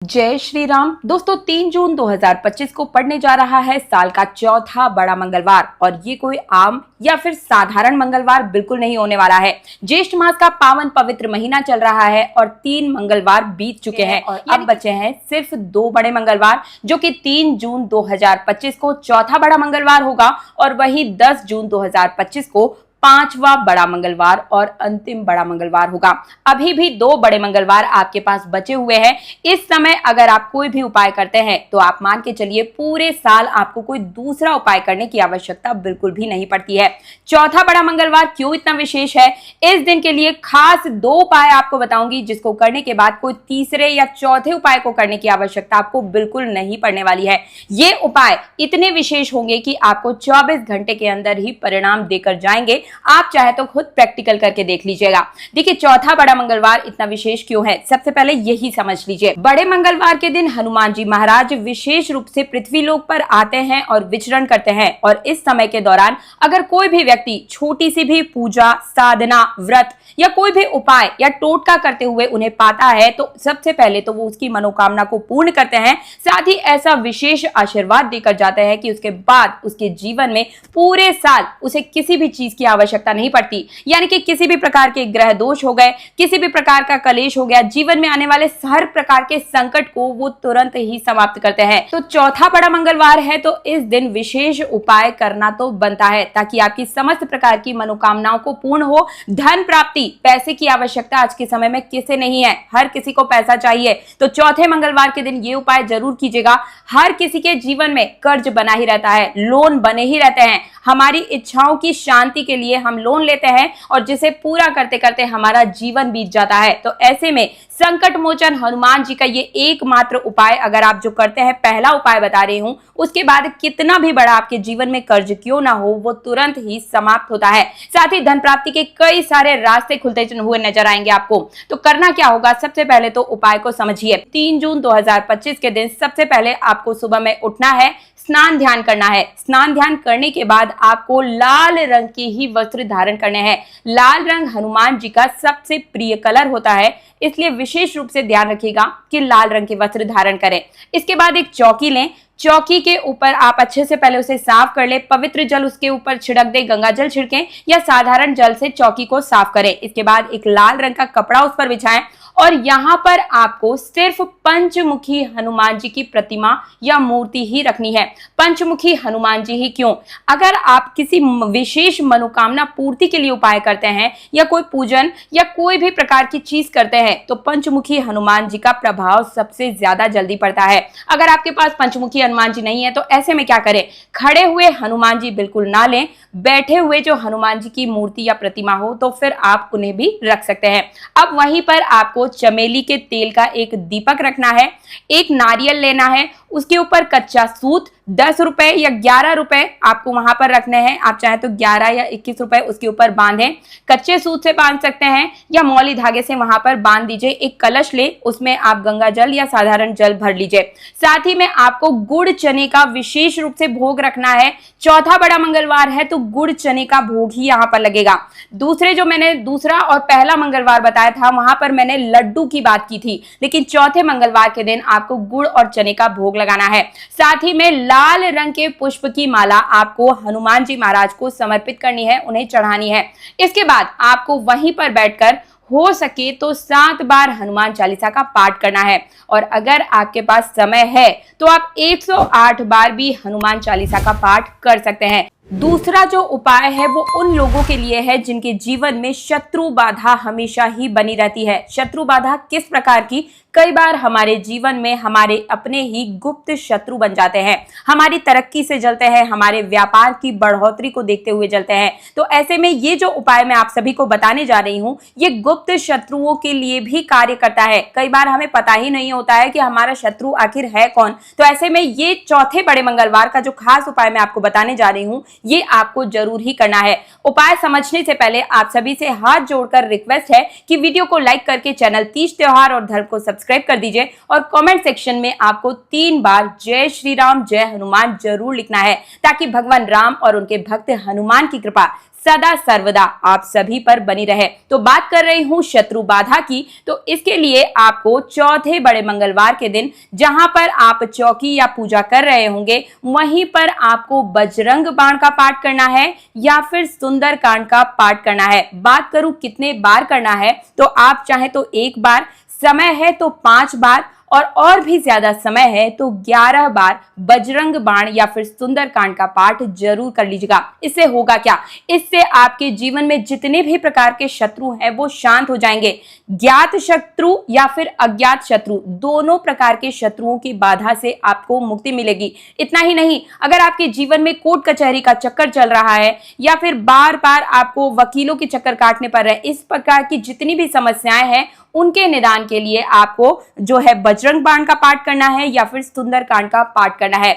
जय श्री राम। दोस्तों 3 जून 2025 को पड़ने जा रहा है साल का चौथा बड़ा मंगलवार और ये कोई आम या फिर साधारण मंगलवार बिल्कुल नहीं होने वाला है। ज्येष्ठ मास का पावन पवित्र महीना चल रहा है और 3 मंगलवार बीत चुके हैं और अब बचे हैं सिर्फ 2 बड़े मंगलवार, जो कि 3 जून 2025 को चौथा बड़ा मंगलवार होगा और वही 10 जून 2025 को 5वां बड़ा मंगलवार और अंतिम बड़ा मंगलवार होगा। अभी भी 2 बड़े मंगलवार आपके पास बचे हुए हैं। इस समय अगर आप कोई भी उपाय करते हैं तो आप मान के चलिए पूरे साल आपको कोई दूसरा उपाय करने की आवश्यकता बिल्कुल भी नहीं पड़ती है। चौथा बड़ा मंगलवार क्यों इतना विशेष है, इस दिन के लिए खास 2 उपाय आपको बताऊंगी, जिसको करने के बाद कोई तीसरे या चौथे उपाय को करने की आवश्यकता आपको बिल्कुल नहीं पड़ने वाली है। ये उपाय इतने विशेष होंगे कि आपको 24 घंटे के अंदर ही परिणाम देकर जाएंगे। आप चाहे तो खुद प्रैक्टिकल करके देख लीजिएगा। देखिए चौथा बड़ा मंगलवार इतना विशेष क्यों है, सबसे पहले यही समझ लीजिए। बड़े मंगलवार के दिन हनुमान जी महाराज विशेष रूप से पृथ्वी लोक पर आते हैं और विचरण करते हैं और इस समय के दौरान अगर कोई भी व्यक्ति छोटी सी भी पूजा, साधना, व्रत या कोई भी उपाय या टोटका करते हुए उन्हें पाता है तो सबसे पहले तो वो उसकी मनोकामना को पूर्ण करते हैं, साथ ही ऐसा विशेष आशीर्वाद देकर जाते हैं कि उसके बाद उसके जीवन में पूरे साल उसे किसी भी चीज की आवश्यकता नहीं पड़ती। यानी कि किसी भी प्रकार के ग्रह दोष हो गए, किसी भी प्रकार का कलेश हो गया, जीवन में आने वाले हर प्रकार के संकट को वो तुरंत ही समाप्त करते हैं। तो चौथा बड़ा मंगलवार है तो इस दिन विशेष उपाय करना तो बनता है ताकि आपकी समस्त प्रकार की मनोकामनाओं को पूर्ण हो। धन प्राप्ति, पैसे की आवश्यकता आज के समय में किसे नहीं है, हर किसी को पैसा चाहिए। तो चौथे मंगलवार के दिन ये उपाय जरूर कीजिएगा। हर किसी के जीवन में कर्ज बना ही रहता है, लोन बने ही रहते हैं। हमारी इच्छाओं की शांति के लिए हम लोन लेते हैं और जिसे पूरा करते करते हमारा जीवन बीत जाता है। तो ऐसे में संकट मोचन हनुमान जी का ये एकमात्र उपाय अगर आप जो करते हैं, पहला उपाय बता रही हूं, उसके बाद कितना भी बड़ा आपके जीवन में कर्ज क्यों ना हो वो तुरंत ही समाप्त होता है। साथ ही धन प्राप्ति के कई सारे रास्ते खुलते हुए नजर आएंगे आपको। तो करना क्या होगा, सबसे पहले तो उपाय को समझिए। 3 जून 2025 के दिन सबसे पहले आपको सुबह में उठना है, स्नान ध्यान करना है। स्नान ध्यान करने के बाद आपको लाल रंग के ही वस्त्र धारण करने हैं। लाल रंग हनुमान जी का सबसे प्रिय कलर होता है, इसलिए विशेष रूप से ध्यान रखिएगा कि लाल रंग के वस्त्र धारण करें। इसके बाद एक चौकी लें। चौकी के ऊपर आप अच्छे से पहले उसे साफ कर ले, पवित्र जल उसके ऊपर छिड़क दे, गंगा जल छिड़कें या साधारण जल से चौकी को साफ करें। इसके बाद एक लाल रंग का कपड़ा उस पर बिछाएं और यहाँ पर आपको सिर्फ पंचमुखी हनुमान जी की प्रतिमा या मूर्ति ही रखनी है। पंचमुखी हनुमान जी ही क्यों, अगर आप किसी विशेष मनोकामना पूर्ति के लिए उपाय करते हैं या कोई पूजन या कोई भी प्रकार की चीज करते हैं तो पंचमुखी हनुमान जी का प्रभाव सबसे ज्यादा जल्दी पड़ता है। अगर आपके पास पंचमुखी हनुमान जी नहीं है तो ऐसे में क्या करें, खड़े हुए हनुमान जी बिल्कुल ना लें, बैठे हुए जो हनुमान जी की मूर्ति या प्रतिमा हो तो फिर आप उन्हें भी रख सकते हैं। अब वहीं पर आपको चमेली के तेल का एक दीपक रखना है, एक नारियल लेना है, उसके ऊपर कच्चा सूत 10 रुपए या 11 रुपए आपको वहां पर रखने हैं। आप चाहे तो 11 या 21 रुपए उसके ऊपर बांधें। कच्चे सूत से बांध सकते हैं या मौली धागे से वहां पर बांध दीजिए। एक कलश ले, उसमें आप गंगा जल या साधारण जल भर लीजिए। साथ ही में आपको गुड़ चने का विशेष रूप से भोग रखना है। चौथा बड़ा मंगलवार है तो गुड़ चने का भोग ही यहाँ पर लगेगा। दूसरा और पहला मंगलवार बताया था वहां पर मैंने लड्डू की बात की थी, लेकिन चौथे मंगलवार के दिन आपको गुड़ और चने का भोग लगाना है। साथ ही में लाल रंग के पुष्प की माला आपको हनुमान जी महाराज को समर्पित करनी है, उन्हें चढ़ानी है। इसके बाद आपको वहीं पर बैठकर हो सके तो 7 बार हनुमान चालीसा का पाठ करना है और अगर आपके पास समय है तो आप 108 बार भी हनुमान चालीसा का पाठ कर सकते हैं। दूसरा जो उपाय है वो उन लोगों के लिए है जिनके जीवन में शत्रु बाधा हमेशा ही बनी रहती है। शत्रु बाधा किस प्रकार की, कई बार हमारे जीवन में हमारे अपने ही गुप्त शत्रु बन जाते हैं, हमारी तरक्की से जलते हैं, हमारे व्यापार की बढ़ोतरी को देखते हुए जलते हैं। तो ऐसे में ये जो उपाय मैं आप सभी को बताने जा रही हूँ ये गुप्त शत्रुओं के लिए भी कार्य करता है। कई बार हमें पता ही नहीं होता है कि हमारा शत्रु आखिर है कौन। तो ऐसे में ये चौथे बड़े मंगलवार का जो खास उपाय मैं आपको बताने जा रही हूँ ये आपको जरूर ही करना है। उपाय समझने से पहले आप सभी से हाथ जोड़कर रिक्वेस्ट है कि वीडियो को लाइक करके चैनल तीज त्योहार और धर्म को सब्सक्राइब कर दीजिए और कमेंट सेक्शन में आपको 3 बार जय श्री राम जय हनुमान जरूर लिखना है ताकि भगवान राम और उनके भक्त हनुमान की कृपा सदा सर्वदा आप सभी पर बनी रहे। तो बात कर रही हूँ शत्रु बाधा की, तो इसके लिए आपको चौथे बड़े मंगलवार के दिन जहां पर आप चौकी या पूजा कर रहे होंगे वहीं पर आपको बजरंग बाण का पाठ करना है या फिर सुंदरकांड का पाठ करना है। बात करूं कितने बार करना है, तो आप चाहे तो एक बार, समय है तो 5 बार और भी ज्यादा समय है तो 11 बार बजरंग बाण या फिर सुंदरकांड का पाठ जरूर कर लीजिएगा। इससे होगा क्या, इससे आपके जीवन में जितने भी प्रकार के शत्रु हैं वो शांत हो जाएंगे। ज्ञात शत्रु या फिर अज्ञात शत्रु, दोनों प्रकार के शत्रुओं की बाधा से आपको मुक्ति मिलेगी। इतना ही नहीं, अगर आपके जीवन में कोर्ट कचहरी का चक्कर चल रहा है या फिर बार बार आपको वकीलों के चक्कर काटने पड़ रहे हैं, इस प्रकार की जितनी भी समस्याएं हैं उनके निदान के लिए आपको जो है बजरंग बाण का पाठ करना है या फिर सुंदरकांड का पाठ करना है।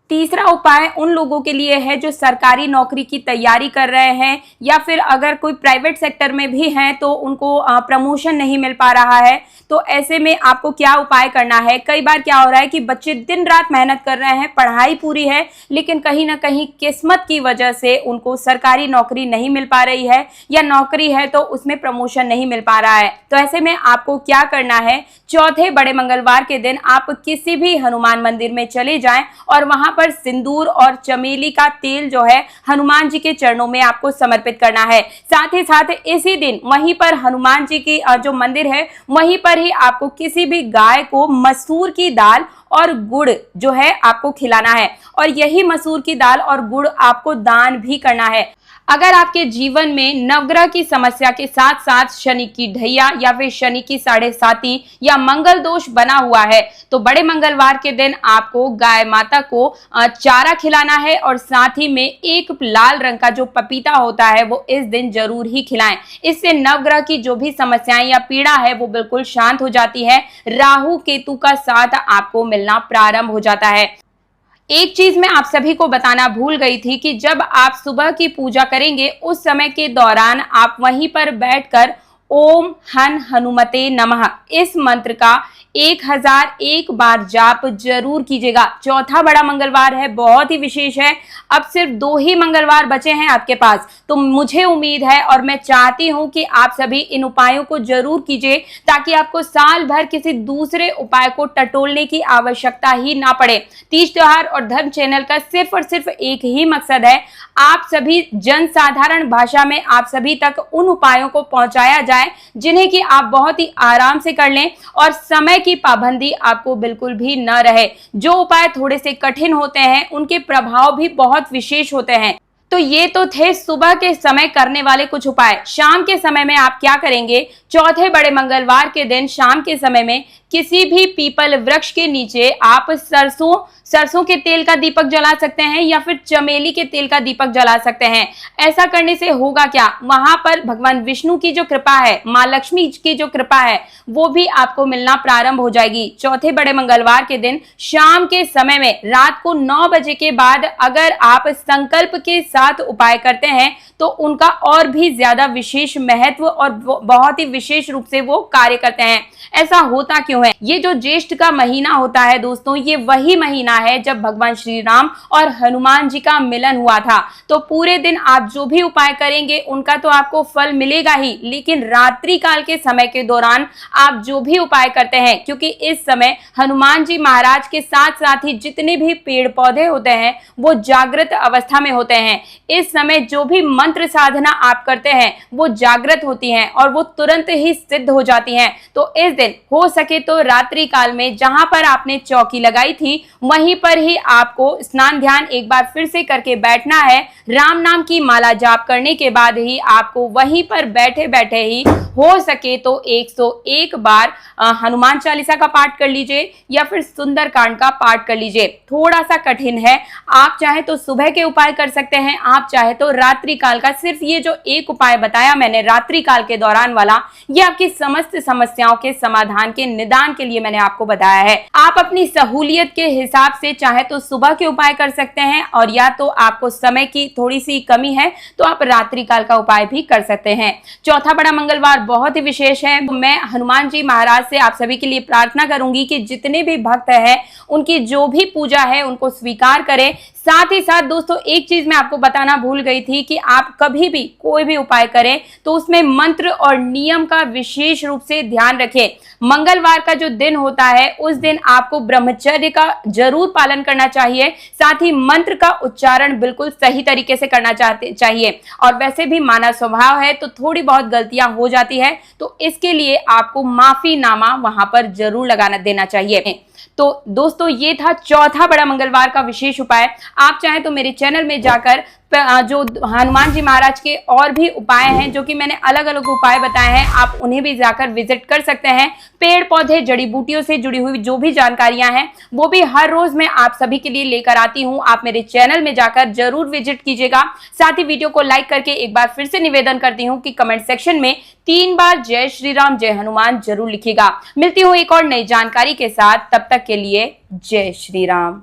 तीसरा उपाय उन लोगों के लिए है जो सरकारी नौकरी की तैयारी कर रहे हैं या फिर अगर कोई प्राइवेट सेक्टर में भी हैं तो उनको प्रमोशन नहीं मिल पा रहा है। तो ऐसे में आपको क्या उपाय करना है, कई बार क्या हो रहा है कि बच्चे दिन रात मेहनत कर रहे हैं, पढ़ाई पूरी है, लेकिन कहीं ना कहीं किस्मत की वजह से उनको सरकारी नौकरी नहीं मिल पा रही है या नौकरी है तो उसमें प्रमोशन नहीं मिल पा रहा है। तो ऐसे में आपको क्या करना है, चौथे बड़े मंगलवार के दिन आप किसी भी हनुमान मंदिर में चले जाएं और वहां पर सिंदूर और चमेली का तेल जो है हनुमान जी के चरणों में आपको समर्पित करना है। साथ ही साथ इसी दिन वहीं पर हनुमान जी की जो मंदिर है वहीं पर ही आपको किसी भी गाय को मसूर की दाल और गुड़ जो है आपको खिलाना है और यही मसूर की दाल और गुड़ आपको दान भी करना है। अगर आपके जीवन में नवग्रह की समस्या के साथ साथ शनि की ढैया या फिर शनि की 7.5 या मंगल दोष बना हुआ है तो बड़े मंगलवार के दिन आपको गाय माता को चारा खिलाना है और साथ ही में एक लाल रंग का जो पपीता होता है वो इस दिन जरूर ही खिलाएं। इससे नवग्रह की जो भी समस्याएं या पीड़ा है वो बिल्कुल शांत हो जाती है। राहु केतु का साथ आपको मिलना प्रारंभ हो जाता है। एक चीज मैं आप सभी को बताना भूल गई थी कि जब आप सुबह की पूजा करेंगे उस समय के दौरान आप वहीं पर बैठकर ओम हनुमते नमः इस मंत्र का 1001 बार जाप जरूर कीजिएगा। चौथा बड़ा मंगलवार है, बहुत ही विशेष है। अब सिर्फ 2 ही मंगलवार बचे हैं आपके पास, तो मुझे उम्मीद है और मैं चाहती हूं कि आप सभी इन उपायों को जरूर कीजिए ताकि आपको साल भर किसी दूसरे उपाय को टटोलने की आवश्यकता ही ना पड़े। तीज त्योहार और धर्म चैनल का सिर्फ और सिर्फ एक ही मकसद है, आप सभी जन साधारण भाषा में आप सभी तक उन उपायों को पहुंचाया जाए जिन्हें कि आप बहुत ही आराम से कर लें और समय की पाबंदी आपको बिल्कुल भी न रहे। जो उपाय थोड़े से कठिन होते हैं उनके प्रभाव भी बहुत विशेष होते हैं। तो ये तो थे सुबह के समय करने वाले कुछ उपाय। शाम के समय में आप क्या करेंगे, चौथे बड़े मंगलवार के दिन शाम के समय में किसी भी पीपल वृक्ष के नीचे आप सरसों के तेल का दीपक जला सकते हैं या फिर चमेली के तेल का दीपक जला सकते हैं। ऐसा करने से होगा क्या, वहां पर भगवान विष्णु की जो कृपा है, माँ लक्ष्मी की जो कृपा है वो भी आपको मिलना प्रारंभ हो जाएगी। चौथे बड़े मंगलवार के दिन शाम के समय में रात को 9 बजे के बाद अगर आप संकल्प के साथ उपाय करते हैं तो उनका और भी ज्यादा विशेष महत्व और बहुत ही विशेष रूप से वो कार्य करते हैं। ऐसा होता क्यों है, ये जो ज्येष्ठ का महीना होता है दोस्तों, ये वही महीना है जब भगवान श्री राम और हनुमान जी का मिलन हुआ था। तो पूरे दिन आप जो भी उपाय करेंगे उनका तो आपको फल मिलेगा ही, लेकिन रात्रि काल के समय के दौरान आप जो भी उपाय करते हैं, क्योंकि इस समय हनुमान जी महाराज के साथ साथ ही जितने भी पेड़ पौधे होते हैं वो जागृत अवस्था में होते हैं। इस समय जो भी मंत्र साधना आप करते हैं वो जागृत होती हैं और वो तुरंत ही सिद्ध हो जाती हैं। तो इस दिन हो सके तो रात्रि काल में जहां पर आपने चौकी लगाई थी वहीं पर ही आपको स्नान ध्यान एक बार फिर से करके बैठना है। राम नाम की माला जाप करने के बाद ही आपको वहीं पर बैठे बैठे ही हो सके तो 101 बार हनुमान चालीसा का पाठ कर लीजिए या फिर सुंदरकांड का पाठ कर लीजिए। थोड़ा सा कठिन है, आप चाहे तो सुबह के उपाय कर सकते हैं, आप चाहे तो रात्रि काल का। सिर्फ ये जो एक उपाय बताया मैंने रात्रि काल के दौरान वाला, ये आपकी समस्त समस्याओं के समाधान के निदान के लिए मैंने आपको बताया है। आप अपनी सहूलियत के हिसाब से चाहे तो सुबह के उपाय कर सकते हैं और या तो आपको समय की थोड़ी सी कमी है तो आप रात्रि काल का उपाय भी कर सकते हैं। चौथा बड़ा मंगलवार बहुत ही विशेष है। मैं हनुमान जी महाराज से आप सभी के लिए प्रार्थना करूंगी कि जितने भी भक्त हैं उनकी जो भी पूजा है उनको स्वीकार करें। साथ ही साथ दोस्तों एक चीज मैं आपको बताना भूल गई थी कि आप कभी भी कोई भी उपाय करें तो उसमें मंत्र और नियम का विशेष रूप से ध्यान रखें। मंगलवार का जो दिन होता है उस दिन आपको ब्रह्मचर्य का जरूर पालन करना चाहिए, साथ ही मंत्र का उच्चारण बिल्कुल सही तरीके से करना चाहिए। और वैसे भी मानव स्वभाव है तो थोड़ी बहुत गलतियां हो जाती है, तो इसके लिए आपको माफीनामा वहां पर जरूर लगाना देना चाहिए। तो दोस्तों ये था चौथा बड़ा मंगलवार का विशेष उपाय। आप चाहें तो मेरे चैनल में जाकर जो हनुमान जी महाराज के और भी उपाय हैं, जो कि मैंने अलग अलग उपाय बताए हैं, आप उन्हें भी जाकर विजिट कर सकते हैं। पेड़ पौधे जड़ी बूटियों से जुड़ी हुई जो भी जानकारियां हैं वो भी हर रोज मैं आप सभी के लिए लेकर आती हूं। आप मेरे चैनल में जाकर जरूर विजिट कीजिएगा। साथ ही वीडियो को लाइक करके एक बार फिर से निवेदन करती हूं कि कमेंट सेक्शन में 3 बार जय श्री राम जय हनुमान जरूर लिखिएगा। मिलती हूं एक और नई जानकारी के साथ, तब तक के लिए जय श्री राम।